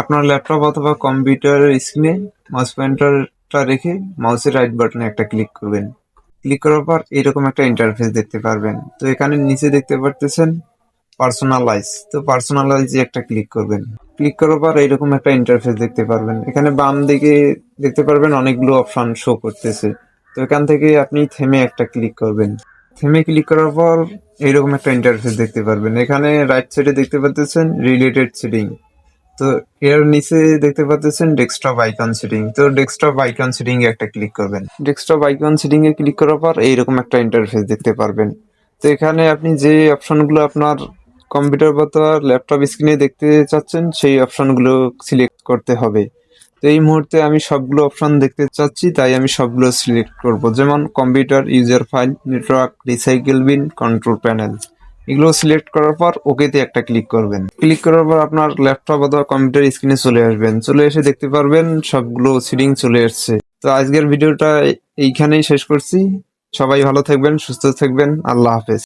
আপনার ল্যাপটপ অথবা কম্পিউটারের স্ক্রিনে মাউস পয়েন্টারটা রেখে মাউসের রাইট বাটনে একটা ক্লিক করবেন। ক্লিক করার পর এরকম একটা ইন্টারফেস দেখতে পারবেন। তো এখানে নিচে দেখতে পারতেছেন পার্সোনালাইজ, তো পার্সোনালাইজে একটা ক্লিক করবেন। ক্লিক করার পর এইরকম একটা ইন্টারফেস দেখতে পারবেন। এখানে বাম দিকে দেখতে পারবেন অনেকগুলো অপশন শো করতেছে। তো এখান থেকে আপনি থেমে একটা ক্লিক করবেন। থেমে ক্লিক করার পর এইরকম একটা ইন্টারফেস দেখতে পারবেন। এখানে রাইট সাইডে দেখতে পাচ্ছেন রিলেটেড সেটিং। তো এর নিচে দেখতে পাচ্ছেন ডেস্কটপ আইকন সেটিং। তো ডেস্কটপ আইকন সেটিং এ একটা ক্লিক করবেন। ডেস্কটপ আইকন সেটিং এ ক্লিক করার পর এইরকম একটা ইন্টারফেস দেখতে পারবেন। তো এখানে আপনি যে অপশনগুলো আপনার কম্পিউটার বা ল্যাপটপ স্ক্রিনে দেখতে চাচ্ছেন সেই অপশনগুলো সিলেক্ট করতে হবে। তো এই মুহূর্তে আমি সবগুলো অপশন দেখতে চাচ্ছি, তাই আমি সবগুলো সিলেক্ট করব। যেমন computer, user file, network, recycle bin, control panel. এগুলো সিলেক্ট করার পর ওকেতে একটা ক্লিক করবেন। ক্লিক করার পর আপনার ল্যাপটপ অথবা কম্পিউটার স্ক্রিনে চলে আসবেন। চলে এসে দেখতে পারবেন সবগুলো সেটিং চলে এসছে। তো আজকের ভিডিওটা এইখানেই শেষ করছি। সবাই ভালো থাকবেন, সুস্থ থাকবেন। আল্লাহ হাফেজ।